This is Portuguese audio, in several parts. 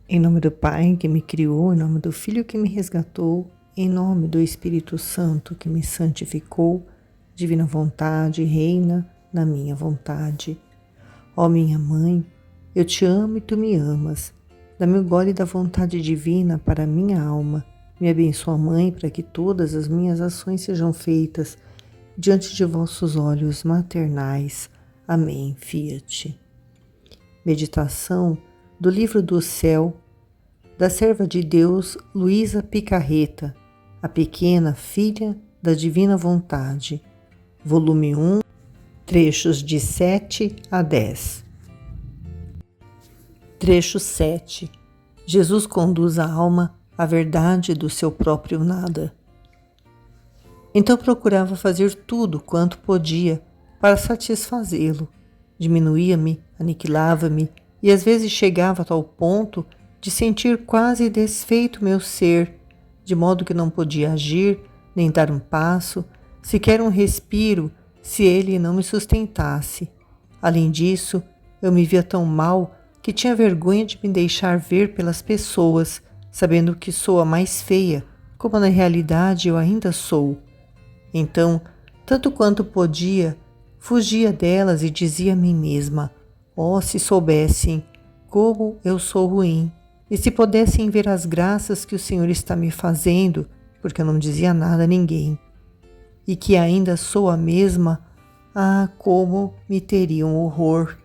Em nome do Pai que me criou, em nome do Filho que me resgatou, em nome do Espírito Santo que me santificou, divina vontade, reina na minha vontade. Ó minha mãe, eu te amo e tu me amas. Dá-me o gole da vontade divina para a minha alma. Me abençoa, Mãe, para que todas as minhas ações sejam feitas diante de vossos olhos maternais. Amém. Fiat. Meditação do Livro do Céu, da serva de Deus Luísa Picarreta, a pequena filha da Divina Vontade, volume 1, trechos de 7 a 10. Trecho 7. Jesus conduz a alma à verdade do seu próprio nada. Então procurava fazer tudo quanto podia para satisfazê-lo. Diminuía-me, aniquilava-me e às vezes chegava a tal ponto de sentir quase desfeito meu ser, de modo que não podia agir, nem dar um passo, sequer um respiro, se ele não me sustentasse. Além disso, eu me via tão mal que tinha vergonha de me deixar ver pelas pessoas, sabendo que sou a mais feia, como na realidade eu ainda sou. Então, tanto quanto podia, fugia delas e dizia a mim mesma: oh, se soubessem como eu sou ruim, e se pudessem ver as graças que o Senhor está me fazendo, porque eu não dizia nada a ninguém, e que ainda sou a mesma, ah, como me teriam horror.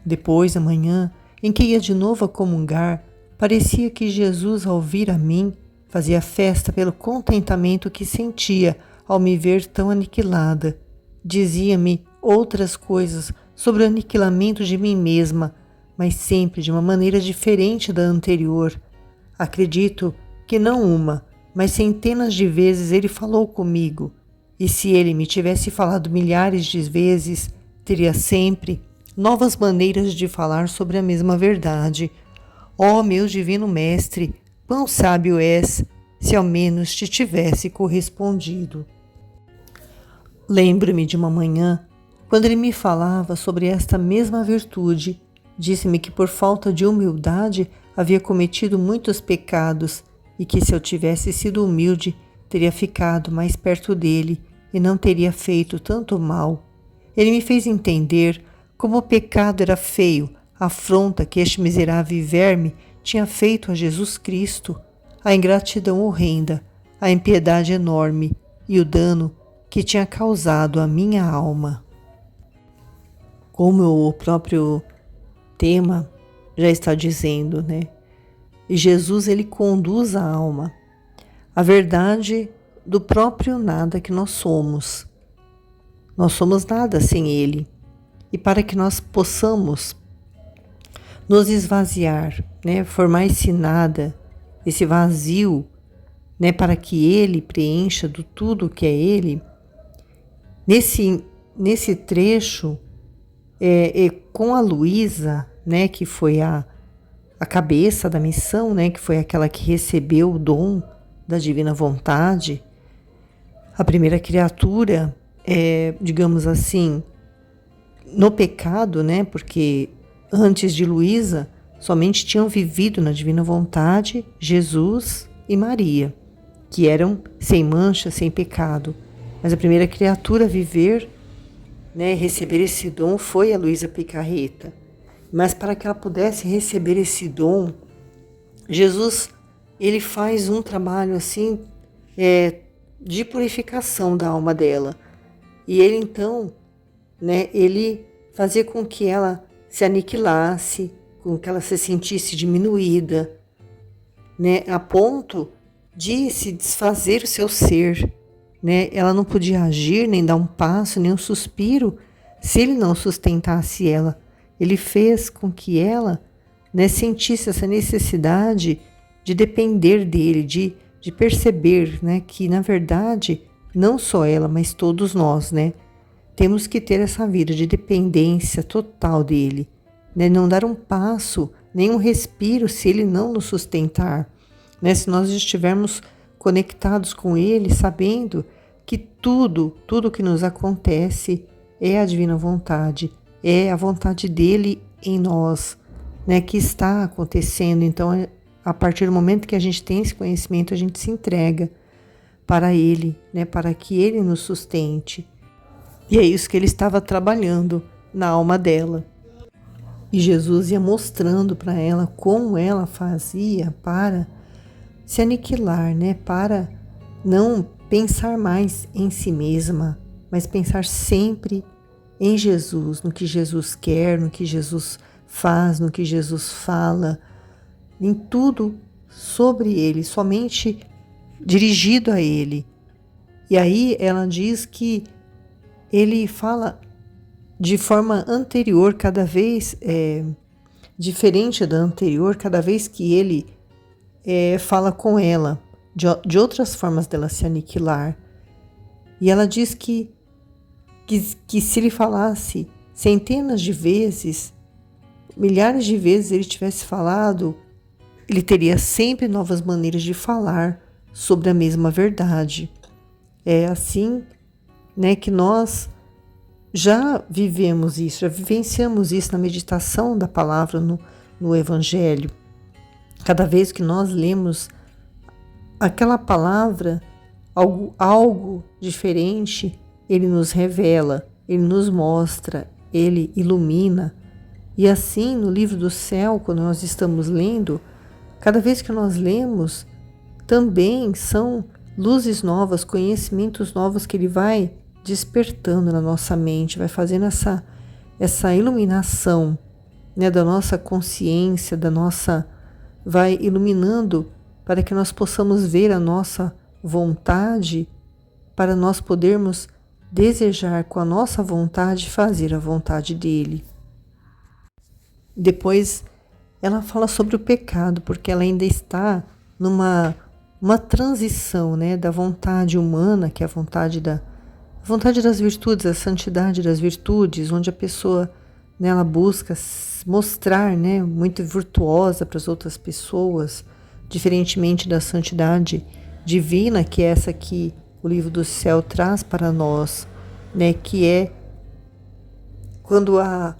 Depois, amanhã, em que ia de novo a comungar, parecia que Jesus, ao vir a mim, fazia festa pelo contentamento que sentia ao me ver tão aniquilada. Dizia-me outras coisas sobre o aniquilamento de mim mesma, mas sempre de uma maneira diferente da anterior. Acredito que não uma, mas centenas de vezes ele falou comigo, e se ele me tivesse falado milhares de vezes, teria sempre novas maneiras de falar sobre a mesma verdade. Ó meu divino mestre, quão sábio és, se ao menos te tivesse correspondido. Lembro-me de uma manhã, quando ele me falava sobre esta mesma virtude, disse-me que por falta de humildade havia cometido muitos pecados e que se eu tivesse sido humilde, teria ficado mais perto dele e não teria feito tanto mal. Ele me fez entender como o pecado era feio, a afronta que este miserável verme tinha feito a Jesus Cristo, a ingratidão horrenda, a impiedade enorme e o dano que tinha causado à minha alma. Como o próprio tema já está dizendo, né? E Jesus, ele conduz a alma à verdade do próprio nada que nós somos. Nós somos nada sem ele. E para que nós possamos nos esvaziar, né, formar esse nada, esse vazio, né, para que ele preencha do tudo que é ele, nesse trecho, com a Luísa, né, que foi a cabeça da missão, né, que foi aquela que recebeu o dom da divina vontade, a primeira criatura, digamos assim, no pecado, né, porque antes de Luísa, somente tinham vivido na divina vontade Jesus e Maria, que eram sem mancha, sem pecado. Mas a primeira criatura a viver, né, receber esse dom foi a Luísa Picarreta. Mas para que ela pudesse receber esse dom, Jesus, ele faz um trabalho assim, de purificação da alma dela. E ele então, né, ele fazia com que ela se aniquilasse, com que ela se sentisse diminuída, né, a ponto de se desfazer o seu ser, né? Ela não podia agir, nem dar um passo, nem um suspiro, se ele não sustentasse ela. Ele fez com que ela, né, sentisse essa necessidade de depender dele, de perceber, né, que na verdade não só ela, mas todos nós, né, temos que ter essa vida de dependência total dele, né, não dar um passo, nem um respiro se ele não nos sustentar, né, se nós estivermos conectados com ele, sabendo que tudo que nos acontece é a divina vontade, é a vontade dele em nós, né, que está acontecendo. Então, a partir do momento que a gente tem esse conhecimento, a gente se entrega para Ele, né, para que Ele nos sustente. E é isso que Ele estava trabalhando na alma dela. E Jesus ia mostrando para ela como ela fazia para se aniquilar, né, para não pensar mais em si mesma, mas pensar sempre em Jesus, no que Jesus quer, no que Jesus faz, no que Jesus fala, em tudo sobre Ele, somente dirigido a Ele. E aí ela diz que Ele fala de forma anterior, cada vez diferente da anterior, cada vez que Ele fala com ela, de outras formas dela se aniquilar. E ela diz que se Ele falasse centenas de vezes, milhares de vezes Ele tivesse falado, Ele teria sempre novas maneiras de falar sobre a mesma verdade. É assim, né, que nós já vivemos isso, já vivenciamos isso na meditação da palavra no Evangelho. Cada vez que nós lemos aquela palavra, algo diferente, Ele nos revela, Ele nos mostra, Ele ilumina. E assim, no livro do céu, quando nós estamos lendo, cada vez que nós lemos, também são luzes novas, conhecimentos novos que Ele vai despertando na nossa mente, vai fazendo essa iluminação, né, da nossa consciência, vai iluminando para que nós possamos ver a nossa vontade, para nós podermos desejar com a nossa vontade fazer a vontade dEle. Depois ela fala sobre o pecado, porque ela ainda está numa transição, né, da vontade humana, que é a vontade das virtudes, a santidade das virtudes, onde a pessoa, né, ela busca mostrar, né, muito virtuosa para as outras pessoas, diferentemente da santidade divina, que é essa que o livro do céu traz para nós, né, que é quando a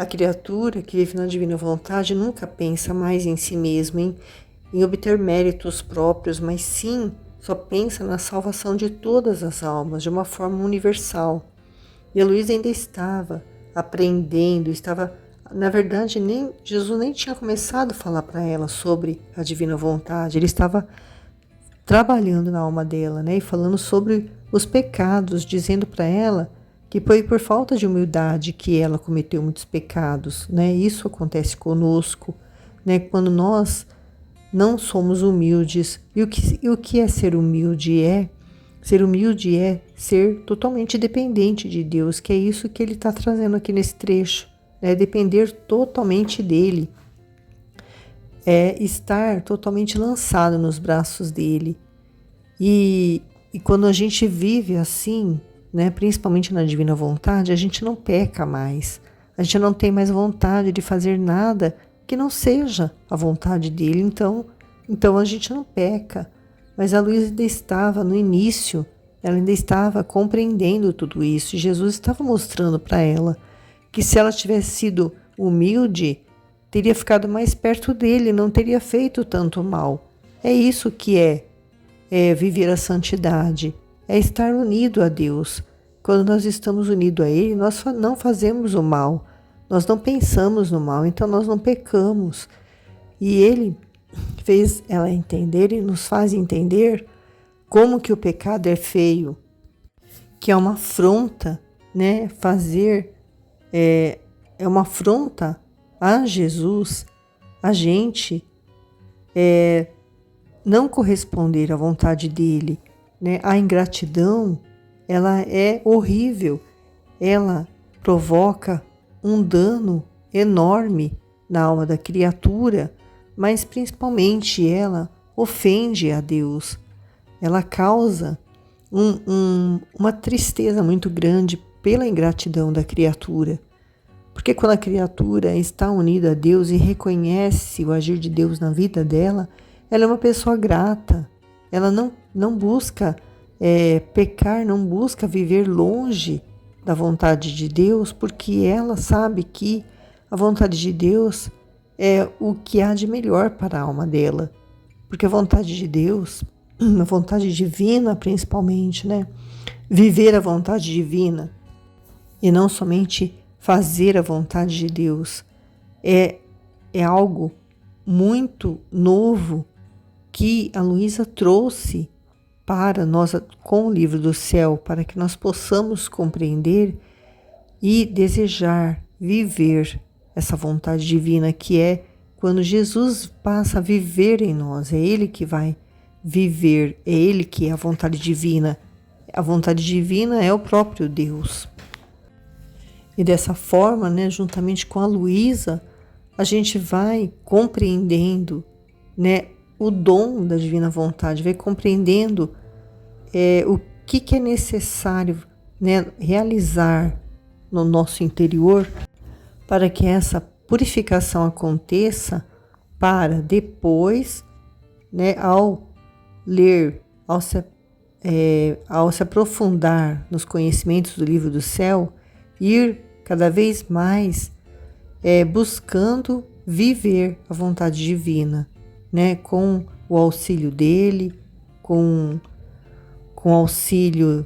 criatura que vive na divina vontade nunca pensa mais em si mesmo, em obter méritos próprios, mas sim só pensa na salvação de todas as almas, de uma forma universal. E a Luísa ainda estava aprendendo, na verdade, Jesus nem tinha começado a falar para ela sobre a divina vontade, ele estava trabalhando na alma dela, né, e falando sobre os pecados, dizendo para ela que foi por falta de humildade que ela cometeu muitos pecados, né? Isso acontece conosco, né, quando nós não somos humildes. E o que é ser humilde? Ser humilde é ser totalmente dependente de Deus, que é isso que ele está trazendo aqui nesse trecho, né? Depender totalmente dele, é estar totalmente lançado nos braços dele. E quando a gente vive assim, né, principalmente na divina vontade, a gente não peca mais, a gente não tem mais vontade de fazer nada que não seja a vontade dele, então a gente não peca. Mas a Luísa ainda estava no início, ela ainda estava compreendendo tudo isso, e Jesus estava mostrando para ela que se ela tivesse sido humilde, teria ficado mais perto dele, não teria feito tanto mal. É isso que é viver a santidade, é estar unido a Deus. Quando nós estamos unidos a Ele, nós não fazemos o mal, nós não pensamos no mal, então nós não pecamos. E Ele fez ela entender e nos faz entender como que o pecado é feio, que é uma afronta, né? É uma afronta a Jesus, a gente não corresponder à vontade dele, né? A ingratidão, ela é horrível, ela provoca um dano enorme na alma da criatura, mas principalmente ela ofende a Deus, ela causa uma tristeza muito grande pela ingratidão da criatura, porque quando a criatura está unida a Deus e reconhece o agir de Deus na vida dela, ela é uma pessoa grata, ela não busca pecar, não busca viver longe da vontade de Deus, porque ela sabe que a vontade de Deus é o que há de melhor para a alma dela. Porque a vontade de Deus, a vontade divina principalmente, né? Viver a vontade divina e não somente fazer a vontade de Deus é algo muito novo que a Luísa trouxe para nós com o livro do céu, para que nós possamos compreender e desejar viver essa vontade divina, que é quando Jesus passa a viver em nós. É Ele que vai viver, é Ele que é a vontade divina. A vontade divina é o próprio Deus. E dessa forma, né, juntamente com a Luísa, a gente vai compreendendo, né, o dom da divina vontade, vai compreendendo o que é necessário, né, realizar no nosso interior para que essa purificação aconteça, para depois, né, ao ler, ao se aprofundar nos conhecimentos do livro do céu, ir cada vez mais buscando viver a vontade divina, né, com o auxílio dele, com o auxílio,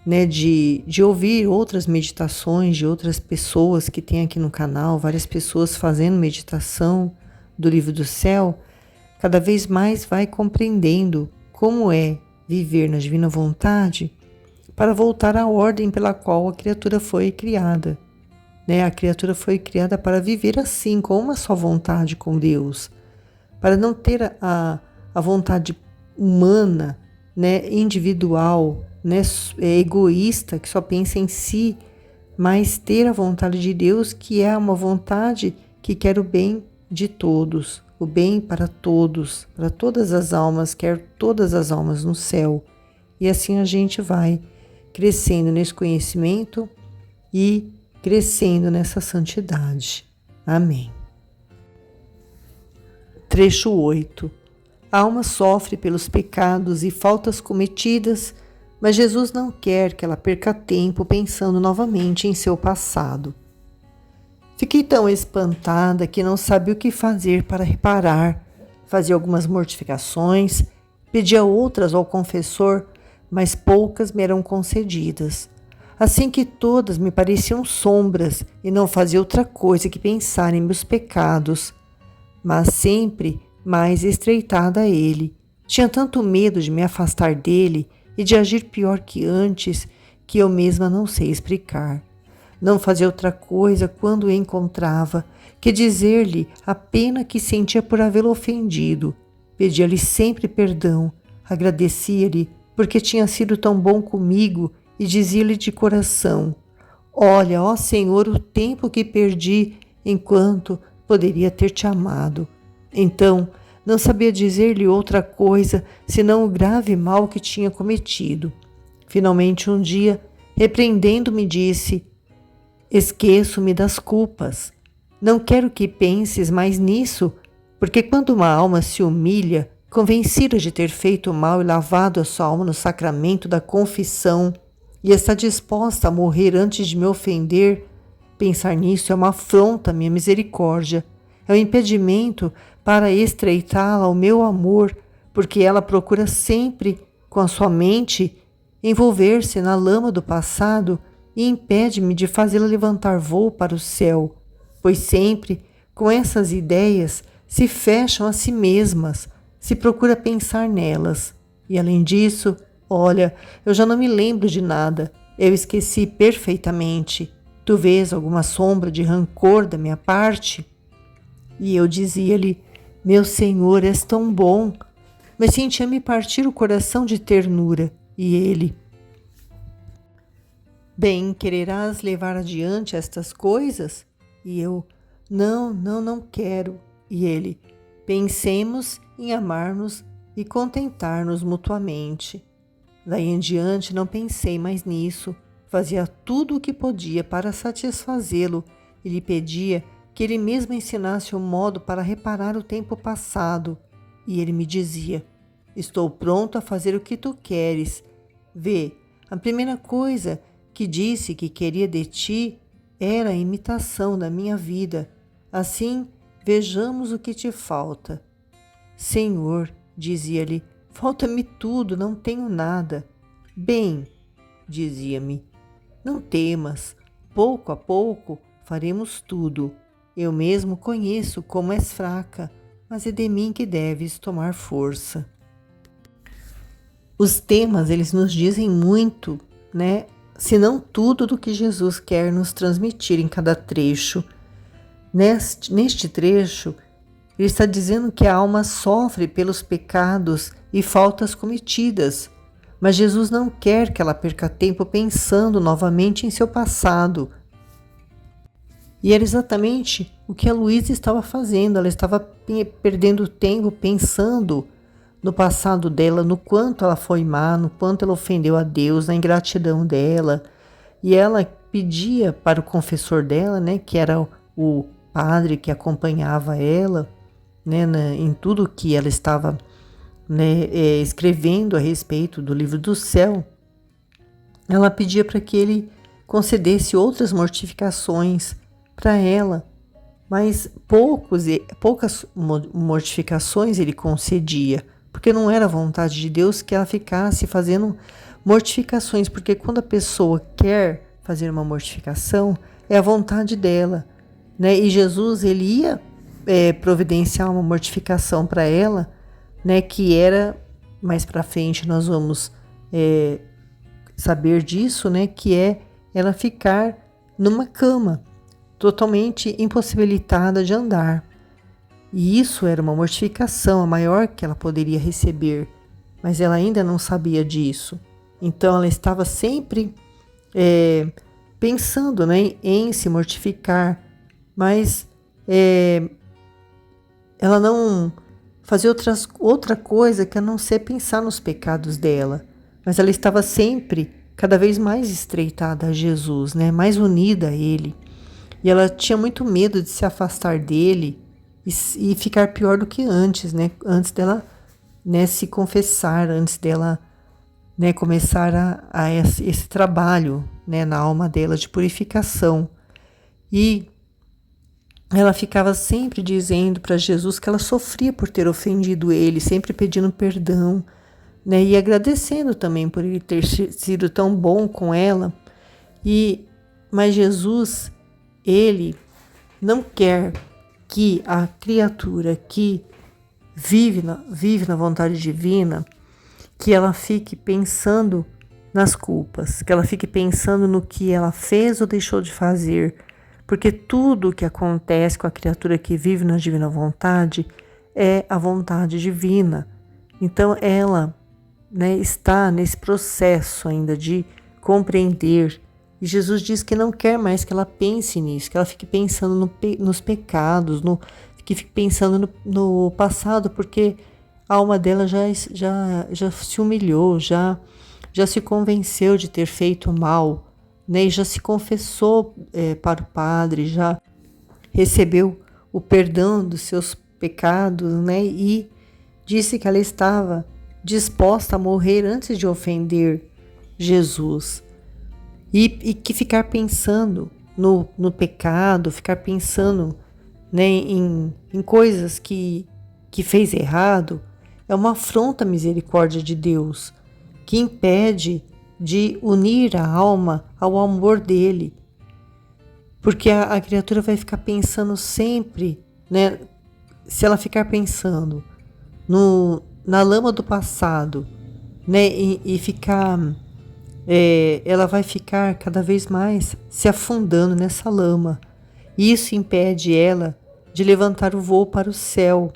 né, de ouvir outras meditações de outras pessoas que tem aqui no canal, várias pessoas fazendo meditação do livro do céu, cada vez mais vai compreendendo como é viver na divina vontade para voltar à ordem pela qual a criatura foi criada. Né? A criatura foi criada para viver assim, com uma só vontade com Deus, para não ter a vontade humana, né, individual, né, egoísta, que só pensa em si, mas ter a vontade de Deus, que é uma vontade que quer o bem de todos, o bem para todos, para todas as almas, quer todas as almas no céu. E assim a gente vai crescendo nesse conhecimento e crescendo nessa santidade. Amém. Trecho 8. A alma sofre pelos pecados e faltas cometidas, mas Jesus não quer que ela perca tempo pensando novamente em seu passado. Fiquei tão espantada que não sabia o que fazer para reparar. Fazia algumas mortificações, pedia outras ao confessor, mas poucas me eram concedidas. Assim que todas me pareciam sombras e não fazia outra coisa que pensar em meus pecados, mas sempre mais estreitada a ele. Tinha tanto medo de me afastar dele e de agir pior que antes, que eu mesma não sei explicar. Não fazia outra coisa quando o encontrava que dizer-lhe a pena que sentia por havê-lo ofendido. Pedia-lhe sempre perdão, agradecia-lhe porque tinha sido tão bom comigo e dizia-lhe de coração: olha, ó Senhor, o tempo que perdi enquanto poderia ter te amado. Então, não sabia dizer-lhe outra coisa senão o grave mal que tinha cometido. Finalmente, um dia, repreendendo-me, disse: esqueço-me das culpas. Não quero que penses mais nisso, porque quando uma alma se humilha, convencida de ter feito mal e lavado a sua alma no sacramento da confissão, e está disposta a morrer antes de me ofender, pensar nisso é uma afronta à minha misericórdia. É um impedimento para estreitá-la ao meu amor, porque ela procura sempre, com a sua mente, envolver-se na lama do passado e impede-me de fazê-la levantar voo para o céu, pois sempre, com essas ideias, se fecham a si mesmas, se procura pensar nelas. E além disso, olha, eu já não me lembro de nada, eu esqueci perfeitamente. Tu vês alguma sombra de rancor da minha parte? E eu dizia-lhe: meu Senhor, és tão bom. Mas sentia-me partir o coração de ternura. E ele: bem, quererás levar adiante estas coisas? E eu: não quero. E ele: pensemos em amar-nos e contentar-nos mutuamente. Daí em diante não pensei mais nisso. Fazia tudo o que podia para satisfazê-lo e lhe pedia que ele mesmo ensinasse o modo para reparar o tempo passado. E ele me dizia: estou pronto a fazer o que tu queres. Vê, a primeira coisa que disse que queria de ti era a imitação da minha vida. Assim vejamos o que te falta. Senhor, dizia-lhe, falta-me tudo, não tenho nada. Bem, dizia-me, não temas, pouco a pouco faremos tudo. Eu mesmo conheço como és fraca, mas é de mim que deves tomar força. Os temas, eles nos dizem muito, né? Se não tudo do que Jesus quer nos transmitir em cada trecho. Neste trecho, ele está dizendo que a alma sofre pelos pecados e faltas cometidas, mas Jesus não quer que ela perca tempo pensando novamente em seu passado. E era exatamente o que a Luísa estava fazendo, ela estava perdendo tempo pensando no passado dela, no quanto ela foi má, no quanto ela ofendeu a Deus, na ingratidão dela. E ela pedia para o confessor dela, né, que era o padre que acompanhava ela, né, em tudo que ela estava, né, escrevendo a respeito do livro do céu. Ela pedia para que ele concedesse outras mortificações para ela, mas poucas mortificações ele concedia, porque não era a vontade de Deus que ela ficasse fazendo mortificações, porque quando a pessoa quer fazer uma mortificação, é a vontade dela, né? E Jesus, ele ia providenciar uma mortificação para ela, né? Que era, mais para frente nós vamos saber disso, né? Que é ela ficar numa cama, totalmente impossibilitada de andar. E isso era uma mortificação, a maior que ela poderia receber, mas ela ainda não sabia disso. Então ela estava sempre pensando, né, em se mortificar, mas ela não fazia outra coisa que a não ser pensar nos pecados dela. Mas ela estava sempre cada vez mais estreitada a Jesus, né, mais unida a Ele. E ela tinha muito medo de se afastar dele e ficar pior do que antes, né? Antes dela, né, se confessar, antes dela, né, começar esse trabalho, né, na alma dela de purificação. E ela ficava sempre dizendo para Jesus que ela sofria por ter ofendido ele, sempre pedindo perdão, né, e agradecendo também por ele ter sido tão bom com ela. Mas Jesus, ele não quer que a criatura que vive na vontade divina, que ela fique pensando nas culpas, que ela fique pensando no que ela fez ou deixou de fazer, porque tudo o que acontece com a criatura que vive na divina vontade é a vontade divina. Então ela, né, está nesse processo ainda de compreender. E Jesus diz que não quer mais que ela pense nisso, que ela fique pensando nos pecados, que fique pensando no passado, porque a alma dela já se humilhou, já se convenceu de ter feito mal, né? E já se confessou para o Padre, já recebeu o perdão dos seus pecados, né? E disse que ela estava disposta a morrer antes de ofender Jesus. E que ficar pensando no pecado, ficar pensando, né, em coisas que fez errado, é uma afronta à misericórdia de Deus, que impede de unir a alma ao amor dele. Porque a criatura vai ficar pensando sempre, né, se ela ficar pensando na lama do passado, né, e ficar... ela vai ficar cada vez mais se afundando nessa lama. E isso impede ela de levantar o voo para o céu.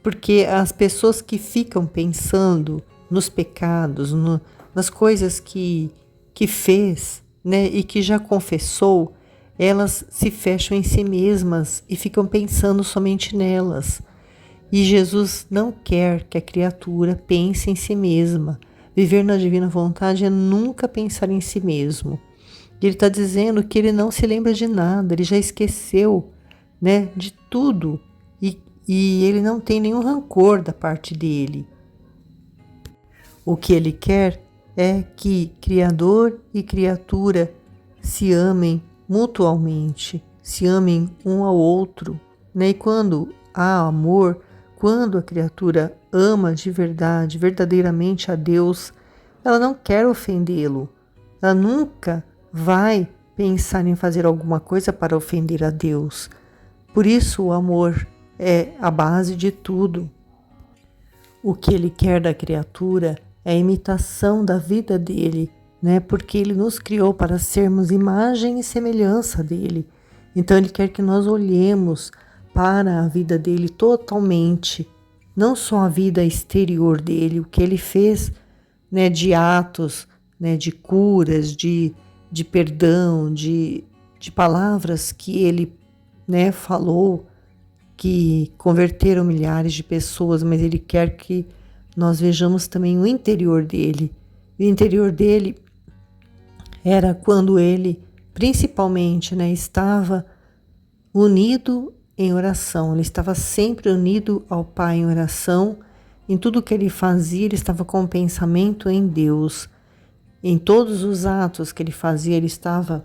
Porque as pessoas que ficam pensando nos pecados, nas coisas que fez, né, e que já confessou, elas se fecham em si mesmas e ficam pensando somente nelas. E Jesus não quer que a criatura pense em si mesma. Viver na divina vontade é nunca pensar em si mesmo. Ele está dizendo que ele não se lembra de nada, ele já esqueceu, né, de tudo. E ele não tem nenhum rancor da parte dele. O que ele quer é que Criador e criatura se amem mutualmente, se amem um ao outro, né? E quando há amor, quando a criatura ama de verdade, verdadeiramente a Deus, ela não quer ofendê-lo. Ela nunca vai pensar em fazer alguma coisa para ofender a Deus. Por isso o amor é a base de tudo. O que ele quer da criatura é a imitação da vida dele, né? Porque ele nos criou para sermos imagem e semelhança dele. Então ele quer que nós olhemos para a vida dele totalmente, não só a vida exterior dele, o que ele fez, né, de atos, né, de curas, de perdão, de palavras que ele, né, falou, que converteram milhares de pessoas, mas ele quer que nós vejamos também o interior dele. O interior dele era quando ele, principalmente, né, estava unido em oração. Ele estava sempre unido ao Pai em oração. Em tudo que ele fazia, ele estava com o pensamento em Deus. Em todos os atos que ele fazia, ele estava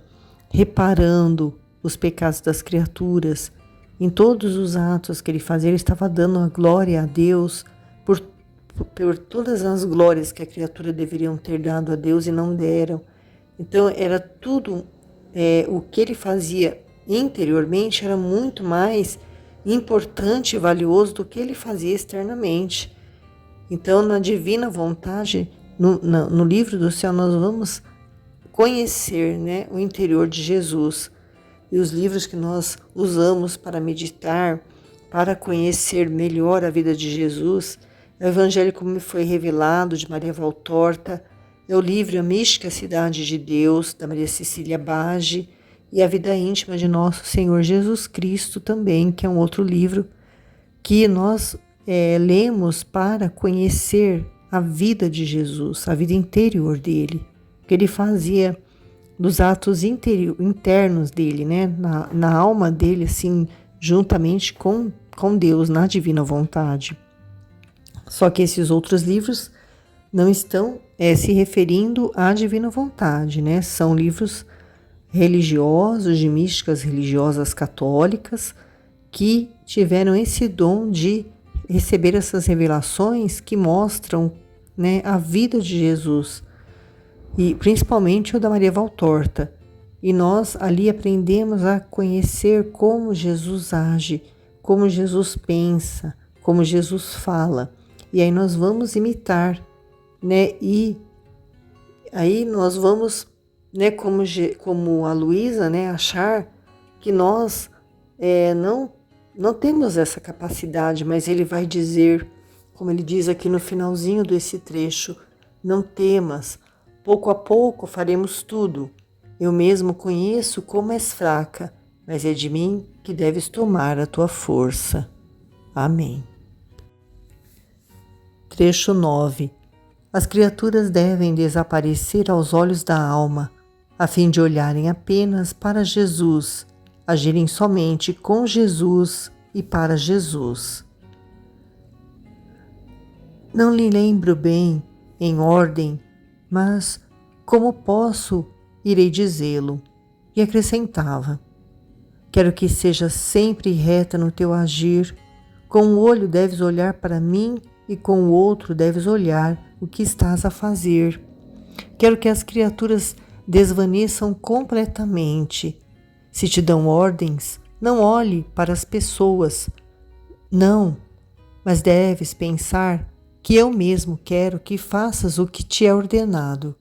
reparando os pecados das criaturas. Em todos os atos que ele fazia, ele estava dando a glória a Deus por todas as glórias que a criatura deveriam ter dado a Deus e não deram. Então, era tudo, o que ele fazia interiormente era muito mais importante e valioso do que ele fazia externamente. Então, na divina vontade, no livro do céu, nós vamos conhecer, né, o interior de Jesus. E os livros que nós usamos para meditar, para conhecer melhor a vida de Jesus, é o Evangelho como me foi revelado, de Maria Valtorta, é o livro A Mística Cidade de Deus, da Maria Cecília Bage, e A Vida Íntima de Nosso Senhor Jesus Cristo também, que é um outro livro que nós lemos para conhecer a vida de Jesus, a vida interior dele, o que ele fazia dos atos internos dele, né? Na alma dele, assim, juntamente com Deus, na divina vontade. Só que esses outros livros não estão se referindo à divina vontade, né? São livros religiosos, de místicas religiosas católicas, que tiveram esse dom de receber essas revelações que mostram, né, a vida de Jesus, e principalmente o da Maria Valtorta. E nós ali aprendemos a conhecer como Jesus age, como Jesus pensa, como Jesus fala. E aí nós vamos imitar, né? E aí nós vamos, né, como a Luísa, né, achar que nós não temos essa capacidade, mas ele vai dizer, como ele diz aqui no finalzinho desse trecho, não temas, pouco a pouco faremos tudo. Eu mesmo conheço como és fraca, mas é de mim que deves tomar a tua força. Amém. Trecho 9. As criaturas devem desaparecer aos olhos da alma, a fim de olharem apenas para Jesus, agirem somente com Jesus e para Jesus. Não lhe lembro bem, em ordem, mas como posso, irei dizê-lo. E acrescentava: quero que seja sempre reta no teu agir, com um olho deves olhar para mim e com o outro deves olhar o que estás a fazer. Quero que as criaturas desvaneçam completamente. Se te dão ordens, não olhe para as pessoas. Não, mas deves pensar que eu mesmo quero que faças o que te é ordenado.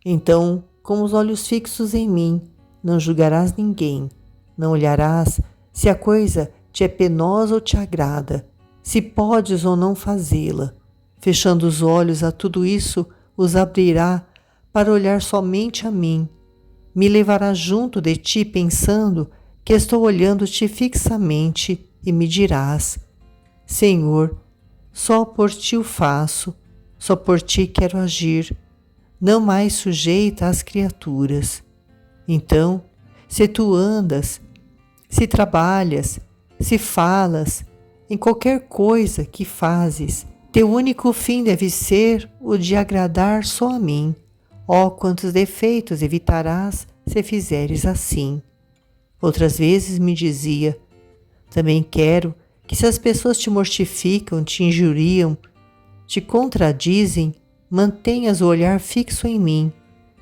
Então, com os olhos fixos em mim, não julgarás ninguém, não olharás se a coisa te é penosa ou te agrada, se podes ou não fazê-la. Fechando os olhos a tudo isso, os abrirá para olhar somente a mim. Me levará junto de ti pensando que estou olhando-te fixamente e me dirás: Senhor, só por ti o faço, só por ti quero agir, não mais sujeita às criaturas. Então, se tu andas, se trabalhas, se falas, em qualquer coisa que fazes, teu único fim deve ser o de agradar só a mim. Ó, quantos defeitos evitarás se fizeres assim. Outras vezes me dizia: Também quero que, se as pessoas te mortificam, te injuriam, te contradizem, mantenhas o olhar fixo em mim,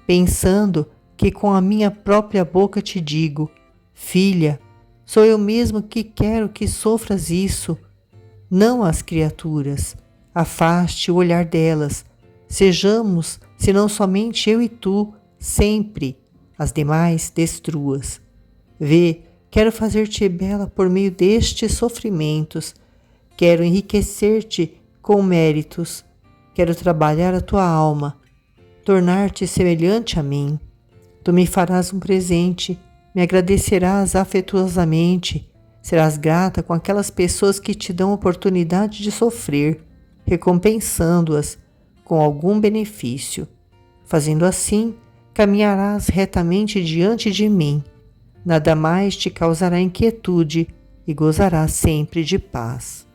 pensando que com a minha própria boca te digo: filha, sou eu mesmo que quero que sofras isso, não as criaturas. Afaste o olhar delas. Sejamos, senão somente eu e tu, sempre. As demais destruas. Vê, quero fazer-te bela por meio destes sofrimentos. Quero enriquecer-te com méritos. Quero trabalhar a tua alma, tornar-te semelhante a mim. Tu me farás um presente, me agradecerás afetuosamente, serás grata com aquelas pessoas que te dão oportunidade de sofrer, recompensando-as com algum benefício. Fazendo assim, caminharás retamente diante de mim. Nada mais te causará inquietude e gozarás sempre de paz.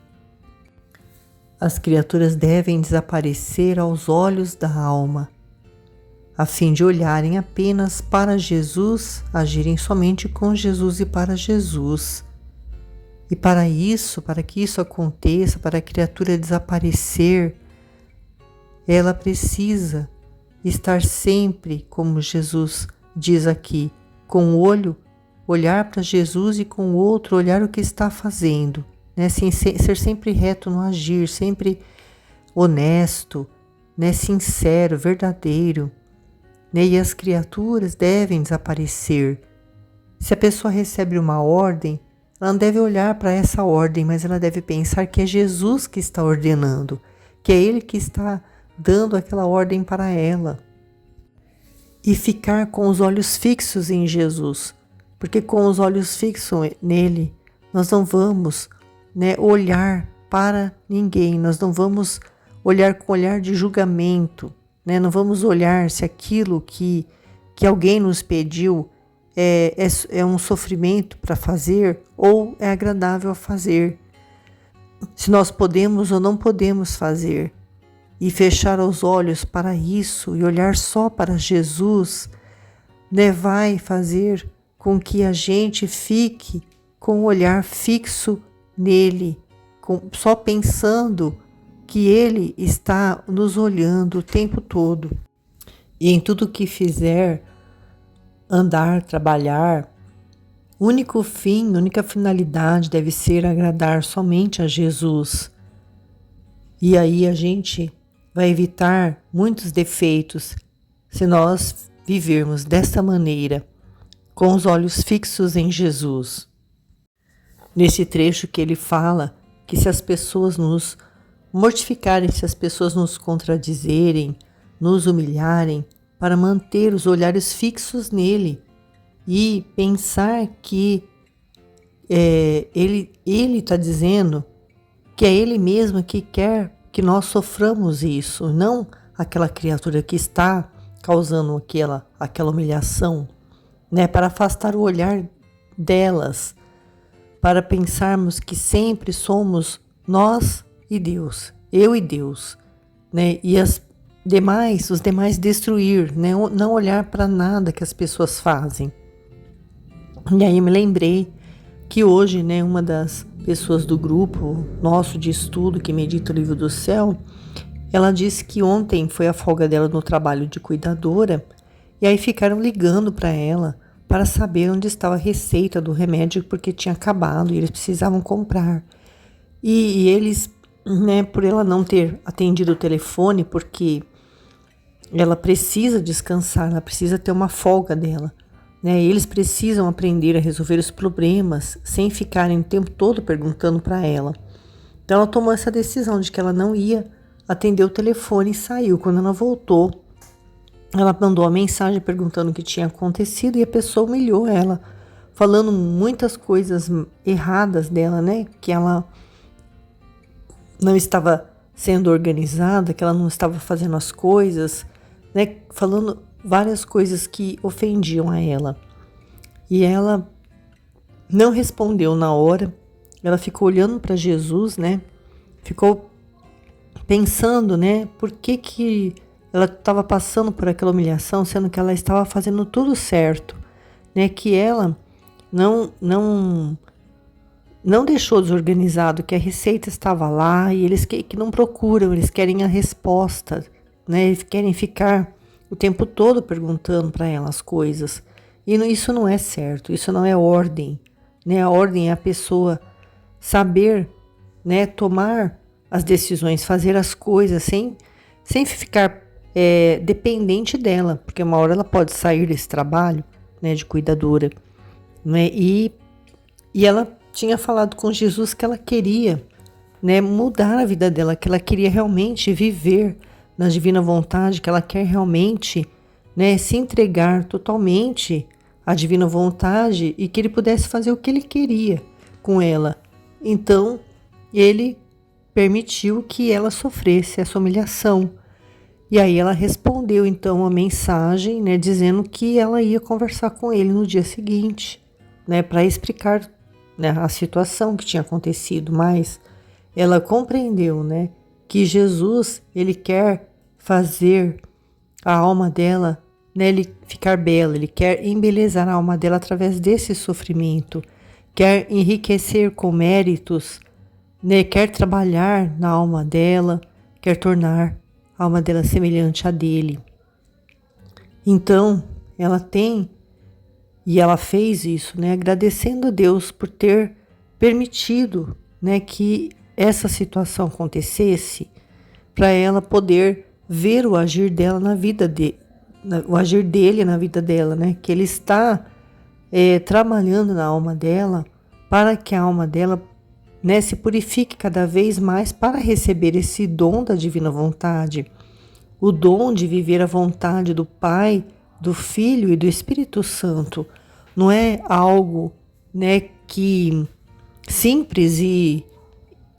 As criaturas devem desaparecer aos olhos da alma, a fim de olharem apenas para Jesus, agirem somente com Jesus e para Jesus. E para que isso aconteça, para a criatura desaparecer, ela precisa estar sempre, como Jesus diz aqui, com um olho olhar para Jesus e com o outro olhar o que está fazendo, né? Ser sempre reto no agir, sempre honesto, né? Sincero, verdadeiro, né? E as criaturas devem desaparecer. Se a pessoa recebe uma ordem, ela não deve olhar para essa ordem, mas ela deve pensar que é Jesus que está ordenando, que é Ele que está dando aquela ordem para ela. E ficar com os olhos fixos em Jesus, porque com os olhos fixos nele, nós não vamos, né, olhar para ninguém, nós não vamos olhar com olhar de julgamento, né, não vamos olhar se aquilo que alguém nos pediu é um sofrimento para fazer ou é agradável a fazer, se nós podemos ou não podemos fazer. E fechar os olhos para isso e olhar só para Jesus, né, vai fazer com que a gente fique com o olhar fixo nele, só pensando que ele está nos olhando o tempo todo. E em tudo que fizer, andar, trabalhar, único fim, única finalidade deve ser agradar somente a Jesus. E aí a gente vai evitar muitos defeitos se nós vivermos desta maneira, com os olhos fixos em Jesus. Nesse trecho que ele fala que se as pessoas nos mortificarem, se as pessoas nos contradizerem, nos humilharem, para manter os olhares fixos nele e pensar que ele está dizendo que é ele mesmo que quer que nós soframos isso, não aquela criatura que está causando aquela humilhação, né? Para afastar o olhar delas, para pensarmos que sempre somos nós e Deus, eu e Deus, né? E os demais destruir, né? Não olhar para nada que as pessoas fazem. E aí me lembrei que hoje, né, uma das pessoas do grupo nosso de estudo que medita o livro do céu, ela disse que ontem foi a folga dela no trabalho de cuidadora e aí ficaram ligando para ela para saber onde estava a receita do remédio porque tinha acabado e eles precisavam comprar. E eles, né, por ela não ter atendido o telefone, porque ela precisa descansar, ela precisa ter uma folga dela, né? Eles precisam aprender a resolver os problemas sem ficarem o tempo todo perguntando para ela. Então ela tomou essa decisão de que ela não ia atender o telefone e saiu. Quando ela voltou, ela mandou uma mensagem perguntando o que tinha acontecido e a pessoa humilhou ela, falando muitas coisas erradas dela, né? Que ela não estava sendo organizada, que ela não estava fazendo as coisas, né? Falando várias coisas que ofendiam a ela. E ela não respondeu na hora, ela ficou olhando para Jesus, né? Ficou pensando, né? Por que ela estava passando por aquela humilhação, sendo que ela estava fazendo tudo certo, né? Que ela não não deixou desorganizado, que a receita estava lá e eles que não procuram, eles querem a resposta, né? Eles querem ficar o tempo todo perguntando para ela as coisas. E isso não é certo, isso não é ordem, né? A ordem é a pessoa saber, né, tomar as decisões, fazer as coisas sem ficar dependente dela, porque uma hora ela pode sair desse trabalho, né, de cuidadora, né? E ela tinha falado com Jesus que ela queria, né, mudar a vida dela, que ela queria realmente viver na divina vontade, que ela quer realmente, né, se entregar totalmente à divina vontade e que ele pudesse fazer o que ele queria com ela. Então, ele permitiu que ela sofresse essa humilhação. E aí ela respondeu então a mensagem, né, dizendo que ela ia conversar com ele no dia seguinte, né, para explicar, né, a situação que tinha acontecido, mas ela compreendeu, né, que Jesus, ele quer fazer a alma dela, né, ele ficar bela, ele quer embelezar a alma dela através desse sofrimento, quer enriquecer com méritos, né, quer trabalhar na alma dela, quer tornar a alma dela semelhante à dele. Então, ela tem, e ela fez isso, né, agradecendo a Deus por ter permitido, né, que essa situação acontecesse, para ela poder ver o agir dela na vida o agir dele na vida dela, né, que ele está trabalhando na alma dela para que a alma dela, né, se purifique cada vez mais para receber esse dom da divina vontade, o dom de viver a vontade do Pai, do Filho e do Espírito Santo. Não é algo, né, que simples e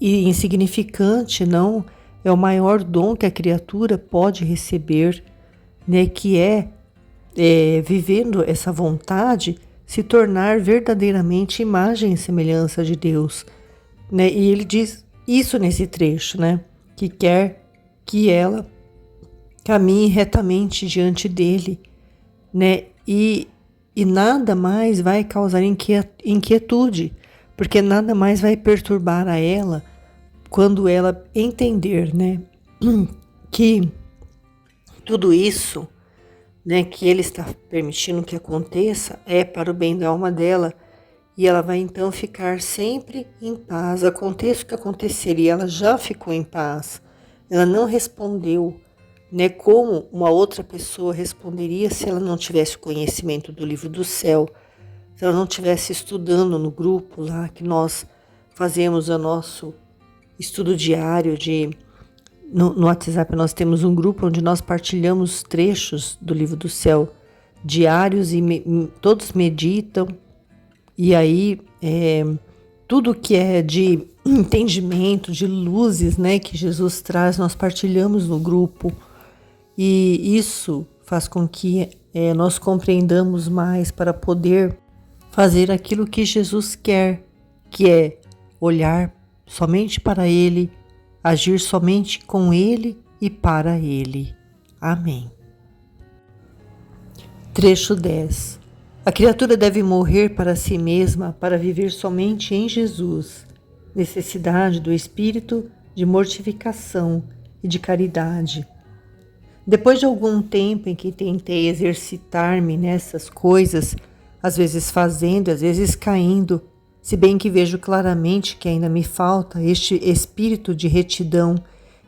insignificante, não. É o maior dom que a criatura pode receber, né, que vivendo essa vontade, se tornar verdadeiramente imagem e semelhança de Deus, né? E ele diz isso nesse trecho, né, que quer que ela caminhe retamente diante dele, né, e nada mais vai causar inquietude, porque nada mais vai perturbar a ela quando ela entender, né, que tudo isso, né, que ele está permitindo que aconteça é para o bem da alma dela, e ela vai então ficar sempre em paz. Aconteça o que acontecer, e ela já ficou em paz. Ela não respondeu, né, como uma outra pessoa responderia se ela não tivesse conhecimento do livro do céu, se ela não estivesse estudando no grupo lá que nós fazemos o nosso estudo diário no WhatsApp. Nós temos um grupo onde nós partilhamos trechos do livro do céu diários e todos meditam, e aí tudo que é de entendimento, de luzes, né, que Jesus traz, nós partilhamos no grupo, e isso faz com que nós compreendamos mais para poder fazer aquilo que Jesus quer, que é olhar somente para Ele, agir somente com Ele e para Ele. Amém. Trecho 10. A criatura deve morrer para si mesma para viver somente em Jesus. Necessidade do espírito de mortificação e de caridade. Depois de algum tempo em que tentei exercitar-me nessas coisas, às vezes fazendo, às vezes caindo, se bem que vejo claramente que ainda me falta este espírito de retidão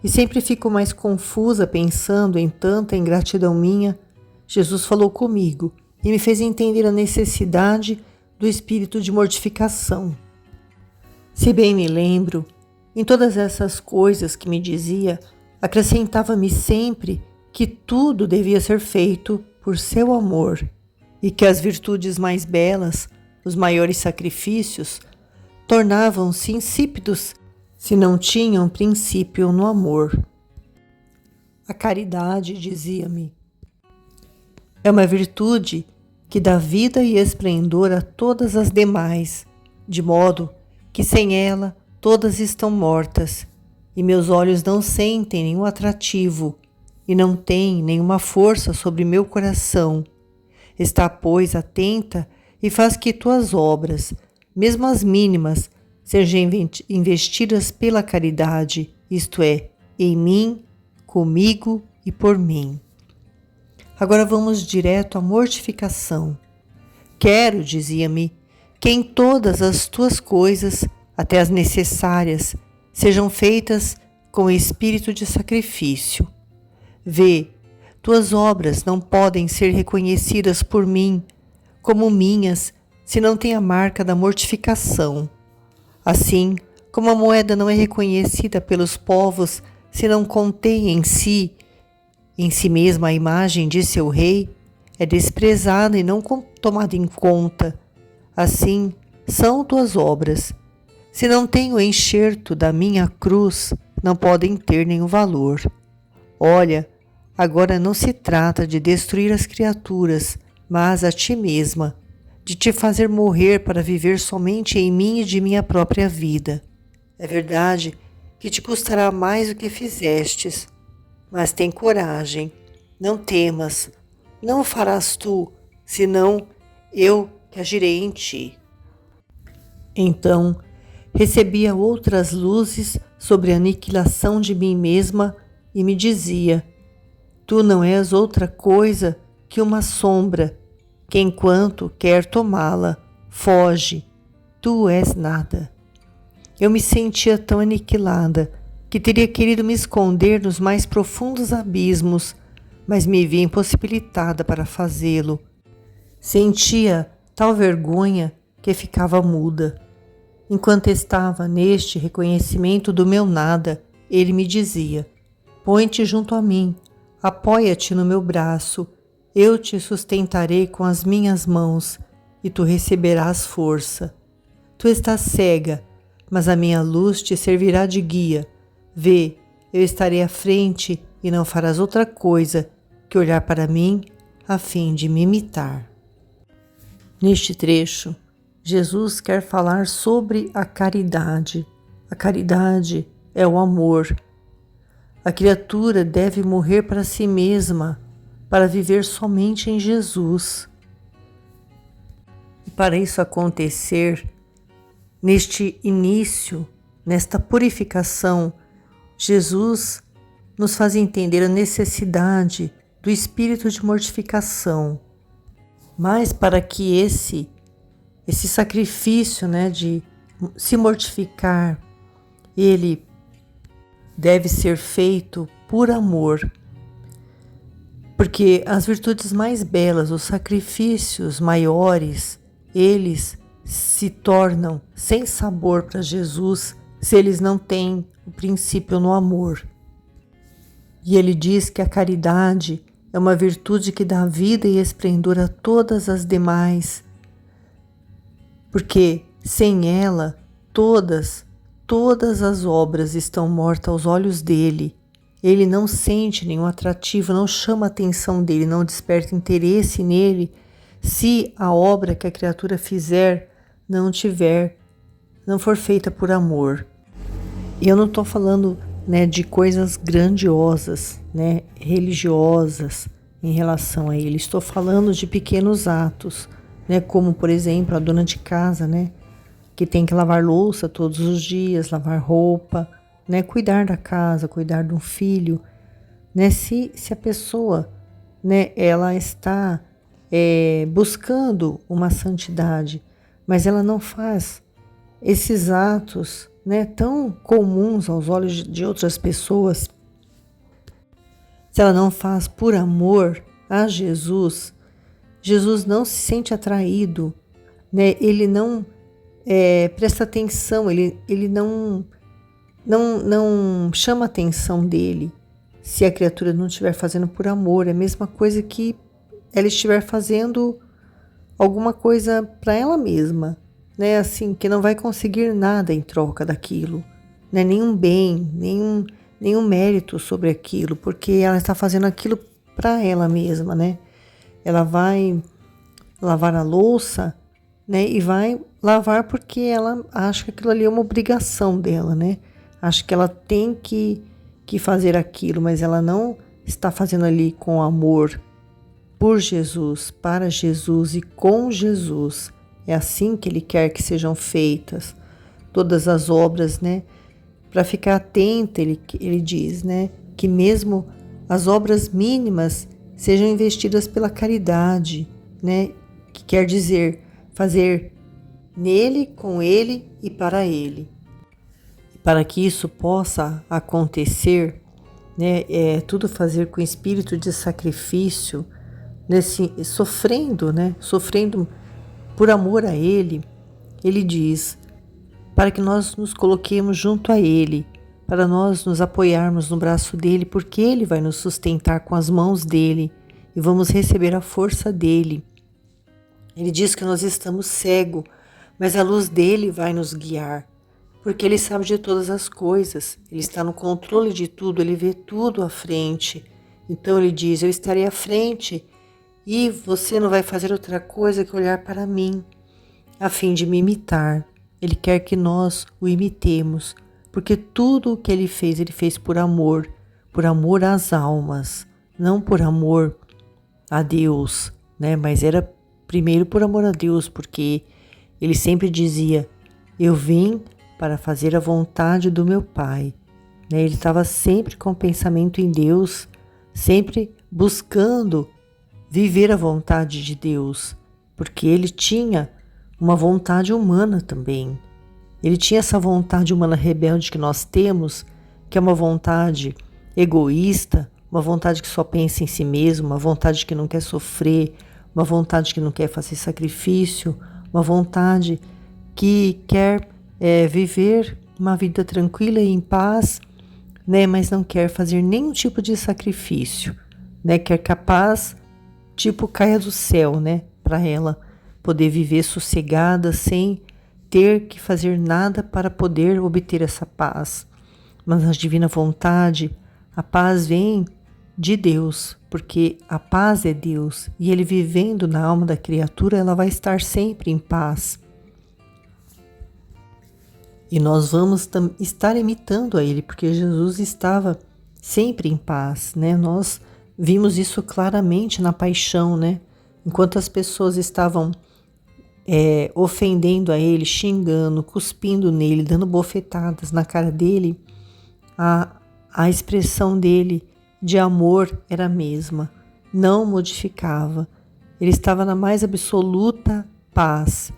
e sempre fico mais confusa pensando em tanta ingratidão minha, Jesus falou comigo e me fez entender a necessidade do espírito de mortificação. Se bem me lembro, em todas essas coisas que me dizia, acrescentava-me sempre que tudo devia ser feito por seu amor e que as virtudes mais belas, os maiores sacrifícios, tornavam-se insípidos se não tinham princípio no amor. A caridade, dizia-me, é uma virtude que dá vida e esplendor a todas as demais, de modo que sem ela todas estão mortas, e meus olhos não sentem nenhum atrativo, e não têm nenhuma força sobre meu coração. Está, pois, atenta e faz que tuas obras, mesmo as mínimas, sejam investidas pela caridade, isto é, em mim, comigo e por mim. Agora vamos direto à mortificação. Quero, dizia-me, que em todas as tuas coisas, até as necessárias, sejam feitas com espírito de sacrifício. Vê, tuas obras não podem ser reconhecidas por mim como minhas se não têm a marca da mortificação. Assim como a moeda não é reconhecida pelos povos se não contém em si mesma a imagem de seu rei, é desprezada e não tomada em conta. Assim são tuas obras. Se não têm o enxerto da minha cruz, não podem ter nenhum valor. Olha, agora não se trata de destruir as criaturas, mas a ti mesma, de te fazer morrer para viver somente em mim e de minha própria vida. É verdade que te custará mais do que fizestes, mas tem coragem, não temas, não o farás tu, senão eu que agirei em ti. Então, recebia outras luzes sobre a aniquilação de mim mesma e me dizia: tu não és outra coisa que uma sombra, que enquanto quer tomá-la, foge, tu és nada. Eu me sentia tão aniquilada que teria querido me esconder nos mais profundos abismos, mas me via impossibilitada para fazê-lo. Sentia tal vergonha que ficava muda. Enquanto estava neste reconhecimento do meu nada, ele me dizia: põe-te junto a mim, apoia-te no meu braço, eu te sustentarei com as minhas mãos e tu receberás força. Tu estás cega, mas a minha luz te servirá de guia. Vê, eu estarei à frente e não farás outra coisa que olhar para mim a fim de me imitar. Neste trecho, Jesus quer falar sobre a caridade. A caridade é o amor. A criatura deve morrer para si mesma, para viver somente em Jesus. E para isso acontecer, neste início, nesta purificação, Jesus nos faz entender a necessidade do espírito de mortificação. Mas para que esse sacrifício, de se mortificar, ele deve ser feito por amor. Porque as virtudes mais belas, os sacrifícios maiores, eles se tornam sem sabor para Jesus se eles não têm o princípio no amor. E ele diz que a caridade é uma virtude que dá vida e esplendor a todas as demais, porque sem ela todas as obras estão mortas aos olhos dele. Ele não sente nenhum atrativo, não chama a atenção dele, não desperta interesse nele, se a obra que a criatura fizer não for feita por amor. E eu não estou falando de coisas grandiosas, religiosas em relação a ele. Estou falando de pequenos atos, como, por exemplo, a dona de casa, que tem que lavar louça todos os dias, lavar roupa, cuidar da casa, cuidar de um filho. Se a pessoa, ela está buscando uma santidade, mas ela não faz esses atos tão comuns aos olhos de outras pessoas, se ela não faz por amor a Jesus, Jesus não se sente atraído, ele não presta atenção, ele não chama a atenção dele se a criatura não estiver fazendo por amor. É a mesma coisa que ela estiver fazendo alguma coisa para ela mesma, assim, que não vai conseguir nada em troca daquilo, nenhum bem, nenhum mérito sobre aquilo, porque ela está fazendo aquilo para ela mesma, Ela vai lavar a louça, e vai lavar porque ela acha que aquilo ali é uma obrigação dela, Acha que ela tem que fazer aquilo, mas ela não está fazendo ali com amor, por Jesus, para Jesus e com Jesus. É assim que ele quer que sejam feitas todas as obras, né? Para ficar atenta, ele diz, né? Que mesmo as obras mínimas sejam investidas pela caridade, né? Que quer dizer fazer nele, com ele e para ele. E para que isso possa acontecer, né? Tudo fazer com espírito de sacrifício, sofrendo, né? Sofrendo por amor a ele. Ele diz, para que nós nos coloquemos junto a ele, para nós nos apoiarmos no braço dele, porque ele vai nos sustentar com as mãos dele e vamos receber a força dele. Ele diz que nós estamos cegos, mas a luz dele vai nos guiar, porque ele sabe de todas as coisas, ele está no controle de tudo, ele vê tudo à frente. Então ele diz, eu estarei à frente e você não vai fazer outra coisa que olhar para mim, a fim de me imitar. Ele quer que nós o imitemos, porque tudo o que ele fez por amor às almas, não por amor a Deus, né? Mas era primeiro por amor a Deus, porque ele sempre dizia, eu vim para fazer a vontade do meu Pai. Né? Ele estava sempre com o pensamento em Deus, sempre buscando viver a vontade de Deus, porque ele tinha uma vontade humana também. Ele tinha essa vontade humana rebelde que nós temos, que é uma vontade egoísta, uma vontade que só pensa em si mesmo, uma vontade que não quer sofrer, uma vontade que não quer fazer sacrifício, uma vontade que quer viver uma vida tranquila e em paz, né, mas não quer fazer nenhum tipo de sacrifício, né, quer que a paz tipo caia do céu, né, para ela poder viver sossegada sem ter que fazer nada para poder obter essa paz. Mas na divina vontade, a paz vem de Deus, porque a paz é Deus, e ele vivendo na alma da criatura, ela vai estar sempre em paz. E nós vamos estar imitando a ele, porque Jesus estava sempre em paz, né? Nós vimos isso claramente na paixão, né? Enquanto as pessoas estavam ofendendo a ele, xingando, cuspindo nele, dando bofetadas na cara dele, a expressão dele de amor era a mesma, não modificava. Ele estava na mais absoluta paz,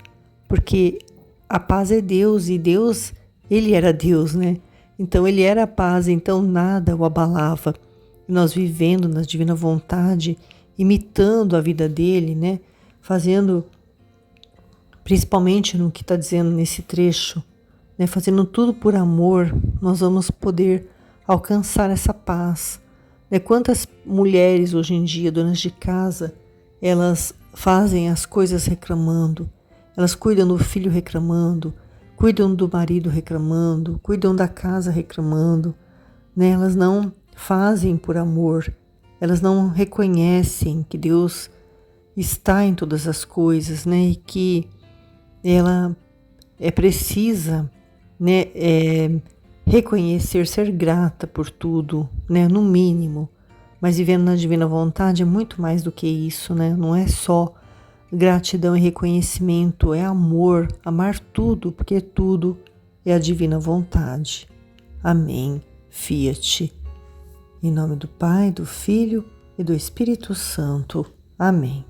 porque a paz é Deus e Deus, ele era Deus, né? Então ele era a paz, então nada o abalava. E nós vivendo na divina vontade, imitando a vida dele, né? Fazendo, principalmente no que está dizendo nesse trecho, né? Fazendo tudo por amor, nós vamos poder alcançar essa paz. Né? Quantas mulheres hoje em dia, donas de casa, elas fazem as coisas reclamando, elas cuidam do filho reclamando, cuidam do marido reclamando, cuidam da casa reclamando, né? Elas não fazem por amor, elas não reconhecem que Deus está em todas as coisas, né? E que ela precisa, né? Reconhecer, ser grata por tudo, né? No mínimo. Mas vivendo na divina vontade é muito mais do que isso, né? Não é só gratidão e reconhecimento, é amor, amar tudo, porque tudo é a divina vontade. Amém. Fiat. Em nome do Pai, do Filho e do Espírito Santo. Amém.